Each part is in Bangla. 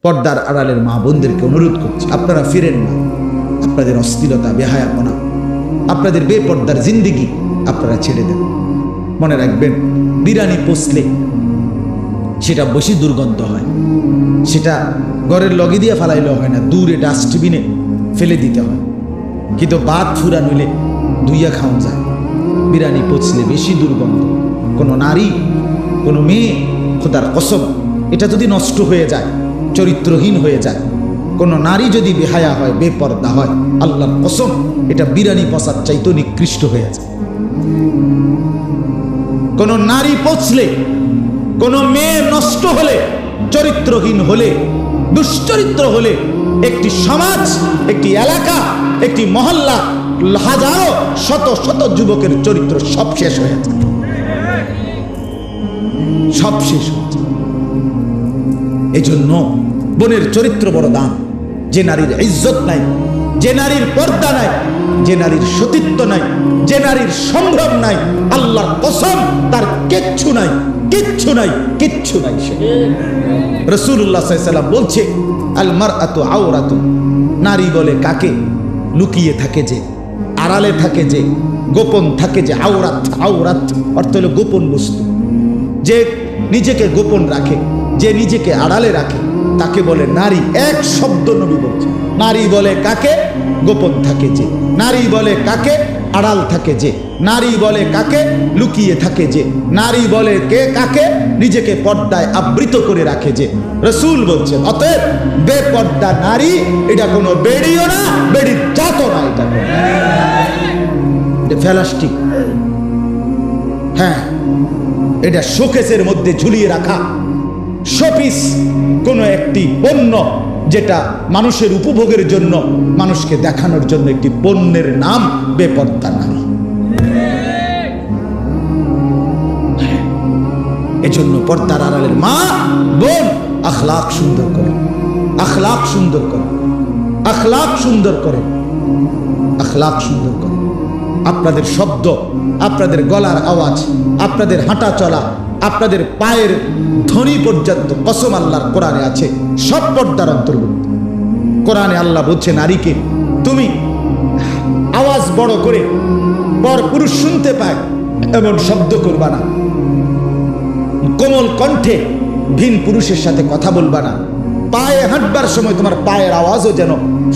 পর্দার আড়ালের মা বোনদেরকে অনুরোধ করছি, আপনারা ফিরেন না। আপনাদের অশ্লীলতা, বেহায়াপনা, আপনাদের বেপর্দার জিন্দিগি আপনারা ছেড়ে দেন। মনে রাখবেন, বিরিয়ানি পচলে সেটা বেশি দুর্গন্ধ হয়, সেটা ঘরের লগে দিয়ে ফেলাইলেও হয় না, দূরে ডাস্টবিনে ফেলে দিতে হয়। কিন্তু বাদ ফুরা নইলে ধুইয়া খাওয়া যায়। বিরিয়ানি পচলে বেশি দুর্গন্ধ। কোনো নারী, কোনো মেয়ে, খোদার কসম, এটা যদি নষ্ট হয়ে যায়, চরিত্রহীন হয়ে যায়, কোনো নারী যদি বেহায়া হয়, বেপর্দা হয়, আল্লাহর কসম এটা বিরিয়ানি পচার চাইতে নিকৃষ্ট হয়ে যায়। কোনো নারী পচলে, কোনো মেয়ে নষ্ট হলে, চরিত্রহীন হলে, দুশ্চরিত্র হলে, একটি সমাজ, একটি এলাকা, একটি মহল্লা, হাজারো শত শত যুবকের চরিত্র সব শেষ হয়ে যায়, সব শেষ হয়ে যায়। এই জন্য বোনের চরিত্র বড় দাম। যে নারীর ইজ্জত নাই, যে নারীর পর্দা নাই, যে নারীর সতীত্ব নাই, যে নারীর সম্ভ্রম নাই, আল্লাহর কসম তার কিচ্ছু নাই, কিচ্ছু নাই, কিচ্ছু নাই। সে রাসূলুল্লাহ সাল্লাল্লাহু আলাইহি ওয়াসাল্লাম বলছে, আল মারআতু আওরাতু, নারী বলে কাকে লুকিয়ে থাকে, যে আড়ালে থাকে, যে গোপন থাকে, যে আওরাত, আওরাত অর্থ হলো গোপন বস্তু। যে নিজেকে গোপন রাখে, যে নিজেকে আড়ালে রাখে, তাকে বলে নারী। এক শব্দ নবী বলছে। নারী বলে কাকে গোপন থাকে, যে নারী বলে কাকে আড়াল থাকে, যে নারী বলে কাকে লুকিয়ে থাকে, যে নারী বলে কে কাকে নিজেকে পর্দায় আবৃত করে রাখে, যে রাসূল বলছেন। অতএব বেপর্দা নারী এটা কোনো বেড়িও না, বেড়ির জাতও না, এটা ফেলাস্টিক। হ্যাঁ, এটা শোকেসের মধ্যে ঝুলিয়ে রাখা শোপিস, কোনো একটি পণ্য যেটা মানুষের উপভোগের জন্য, মানুষকে দেখানোর জন্য একটি পণ্যের নাম বেপর্দা নারী। এজন্য পর্দার আড়ালের মা বোন আখলাক সুন্দর করে, আখলাক সুন্দর করে, আখলাক সুন্দর করে, আখলাক সুন্দর করে। আপনাদের শব্দ, আপনাদের গলার আওয়াজ, আপনাদের হাঁটা চলা, আপনাদের পায়ের ধ্বনি পর্যন্ত কসম আল্লাহর কোরআনে আছে, সব পর্দার অন্তর্ভুক্ত। কোরআনে আল্লাহ বলছে নারীকে, তুমি আওয়াজ বড় করে পর পুরুষ শুনতে পায় এমন শব্দ করবা না, কোমল কণ্ঠে ভিন পুরুষের সাথে কথা বলবা না, পায়ে হাঁটবার সময় তোমার পায়ের আওয়াজও যেন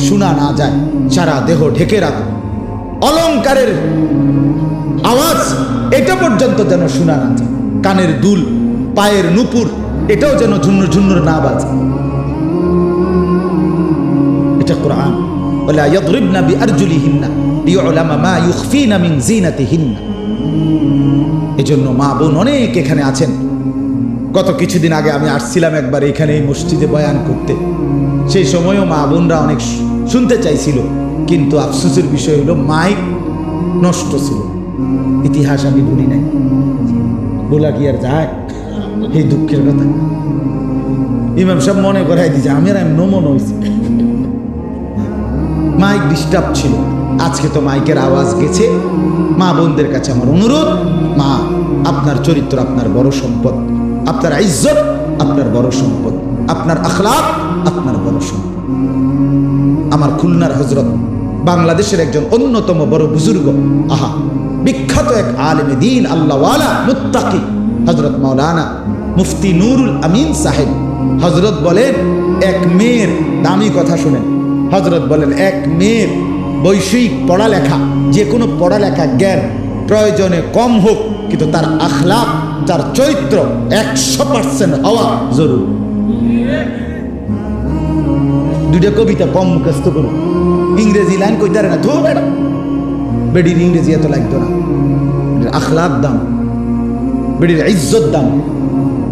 শোনা না যায়, সারা দেহ ঢেকে রাখো, অলংকারের আওয়াজ এটা পর্যন্ত যেন শোনা না যায়, কানের দুল, পায়ের নুপুর এটাও যেন ঝুন্নুর ঝুন্নুর না বাজে। এটা কোরআন। ওয়ালা ইয়াদরিবনা বিআরজুলিহিন্না লিউলামা মা ইউখফিনা মিন জিনাতিহিন্না। এজন্য মা বোন অনেক এখানে আছেন। গত কিছুদিন আগে আমি আসছিলাম একবার এখানে এই মসজিদে বয়ান করতে। সেই সময়ও মা বোনরা অনেক শুনতে চাইছিল, কিন্তু আফসোসের বিষয় হলো মাইক নষ্ট ছিল। ইতিহাস আমি ভুলি নাই, বলা কি আর যায়, এই দুঃখের কথা। ইমাম সাহেব মনে করাই দিয়েছে, আমি আর নমন হয়েছি, মাইক ডিস্টার্ব ছিল। আজকে তো মাইকের আওয়াজ গেছে। মা বোনদের কাছে আমার অনুরোধ, মা আপনার চরিত্র আপনার বড় সম্পদ, আপনার ইজ্জত আপনার বড় সম্পদ, আপনার আখলাক আপনার বড় সম্পদ। আমার খুলনার হযরত, বাংলাদেশের একজন অন্যতম বড় বুজুর্গ, আহা বিখ্যাত এক আলেমে দ্বীন, আল্লাহওয়ালা, মুত্তাকি, হযরত মাওলানা মুফতি নুরুল আমিন সাহেব হযরত বলেন, এক মেয়ের দামি কথা শুনেন, হযরত বলেন এক মেয়ের বৈষয়িক পড়ালেখা, যে কোনো পড়ালেখা জ্ঞান প্রয়োজনে কম হোক, কিন্তু তার আখলাক, তার চরিত্র 100% হওয়া জরুরি। দুইটা কবিতা কম মুখস্থ করুন, ইংরেজি লাইন কইতারে না, তো ম্যাডাম বেডির ইংরেজি এত লাগতো না। আখলাক দাম, বেটির ইজ্জত দাম,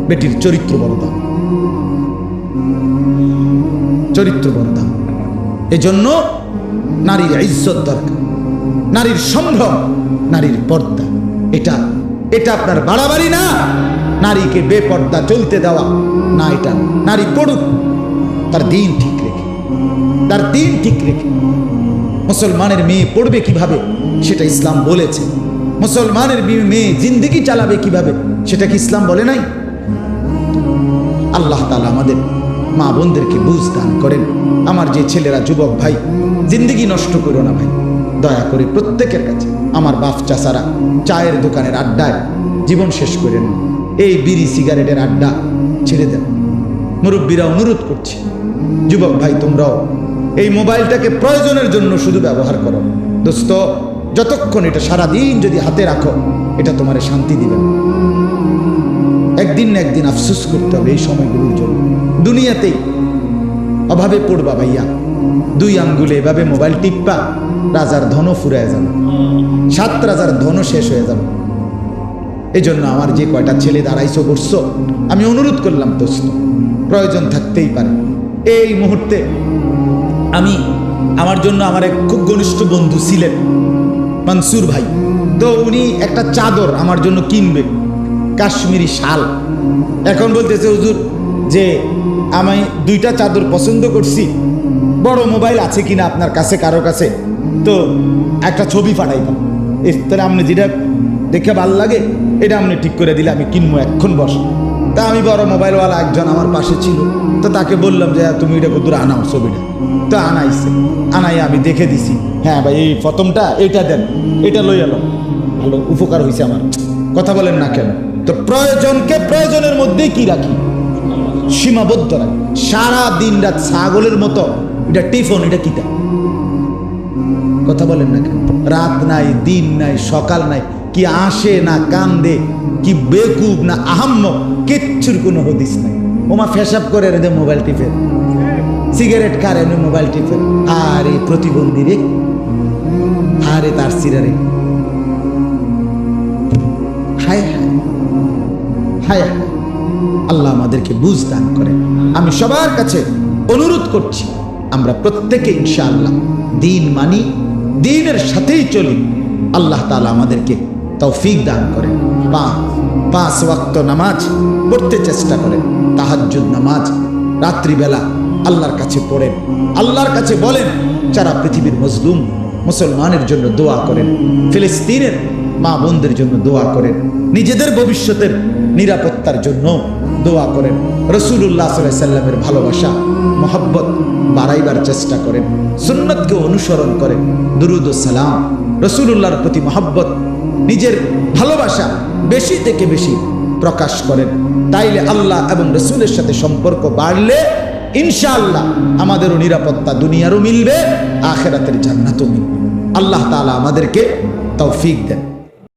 বেটির চরিত্র বড় দাম, চরিত্র বড় দাম। এজন্য নারীর ইজ্জত দরকার, নারীর সম্ভ্রম, নারীর পর্দা। এটা এটা আপনার বাড়াবাড়ি না, নারীকে বেপর্দা চলতে দেওয়া না, এটা নারী পড়ুক তার দিন ঠিক রেখে, তার দিন ঠিক রেখে। মুসলমানের মেয়ে পড়বে কিভাবে সেটা ইসলাম বলেছে। মুসলমানের মেয়ে জিন্দেগি চালাবে কিভাবে সেটা কি ইসলাম বলে নাই? আল্লাহ তাআলা আমাদের মা বোনদেরকে বুঝ দান করেন। আমার যে ছেলেরা যুবক ভাই, জিন্দেগি নষ্ট করো না ভাই, দয়া করে প্রত্যেকের কাছে আমার বাপ চাচারা চায়ের দোকানের আড্ডায় জীবন শেষ করেন, এই বিড়ি সিগারেটের আড্ডা ছেড়ে দেন। মুরব্বীরা অনুরোধ করছি, যুবক ভাই তোমরাও এই মোবাইলটাকে প্রয়োজনের জন্য শুধু ব্যবহার করো। দোস্ত, যতক্ষণ এটা সারাদিন যদি হাতে রাখো, এটা তোমার শান্তি দিবে না। একদিন না একদিন আফসোস করতে হবে এই সময়গুলোর জন্য। দুনিয়াতেই অভাবে পড়বা ভাইয়া, 2 আঙ্গুলে এভাবে মোবাইল টিপা রাজার ধনও ফুরায় যাবে, 7 রাজার ধনও শেষ হয়ে যাবে। এই জন্য আমার যে কয়টা ছেলে দাঁড়াইছো করছো, আমি অনুরোধ করলাম দোস্ত, প্রয়োজন থাকতেই পারে। এই মুহূর্তে আমি আমার জন্য আমার এক খুব ঘনিষ্ঠ বন্ধু ছিলেন মনসুর ভাই, তো উনি একটা চাদর আমার জন্য কিনবে, কাশ্মীরি শাল। এখন বলতেছে হুজুর যে আমি 2টা চাদর পছন্দ করছি, বড় মোবাইল আছে কিনা আপনার কাছে, কারো কাছে, তো একটা ছবি পাঠাইতাম, তাহলে আপনি যেটা দেখে ভাল লাগে এটা আপনি ঠিক করে দিলে আমি কিনবো, এক্ষণ বস। তা আমি বড় মোবাইলওয়ালা একজন আমার পাশে ছিল, তো তাকে বললাম যে তুমি এটা কত আনাও ছবিটা, তো আনাইছে। আনাই আমি দেখে দিছি, হ্যাঁ ভাই এই প্রথমটা এটা দেন, এটা লই এলাম, ভালো উপকার হয়েছে আমার। কথা বলেন না কেন? তো প্রয়োজনকে প্রয়োজনের মধ্যেই কি রাখি, সীমাবদ্ধ রাখি। সারা দিন রাত ছাগলের মতো এটা টিফন, এটা কিটা? কথা বলেন না কেন? রাত নাই, দিন নাই, সকাল নাই, কি আসে না কান্দে, কি বেকুব না আহাম্মক, কিচ্ছুর কোনো হদিস নাই। ওমা ফেসাব করে রে মোবাইল টিপে, সিগারেট খারে মোবাইল টিপে, আরে প্রতিবন্ধী রে, আরে তার সিরারে, হায় হায় হায় হায়। আল্লাহ আমাদেরকে বুঝ দান করে। আমি সবার কাছে অনুরোধ করছি, আমরা প্রত্যেকে ইনশাআল্লাহ দিন মানি, দিনের সাথেই চলি। আল্লাহ তাআলা আমাদেরকে তৌফিক দান করেন। 5 ওয়াক্ত নামাজ পড়তে চেষ্টা করেন, তাহাজ্জুদ নামাজ রাত্রিবেলা আল্লাহর কাছে পড়েন, আল্লাহর কাছে বলেন, যারা পৃথিবীর মজলুম মুসলমানের জন্য দোয়া করেন, ফিলিস্তিনের মা বোনদের জন্য দোয়া করেন, নিজেদের ভবিষ্যতের নিরাপত্তার জন্য দোয়া করেন, রাসূলুল্লাহ সাল্লাল্লাহু আলাইহি সাল্লামের ভালোবাসা মহব্বত বাড়াইবার চেষ্টা করেন, সুন্নতকে অনুসরণ করেন, দুরুদ ও সালাম, রাসূলুল্লাহর প্রতি মহব্বত, নিজের ভালোবাসা বেশি থেকে বেশি প্রকাশ করেন। তাইলে আল্লাহ এবং রাসূলের সাথে সম্পর্ক বাড়লে ইনশাআল্লাহ আমাদেরও নিরাপত্তা দুনিয়ারও মিলবে, আখিরাতের জান্নাতও মিলবে। আল্লাহ তাআলা আমাদেরকে তৌফিক দেন।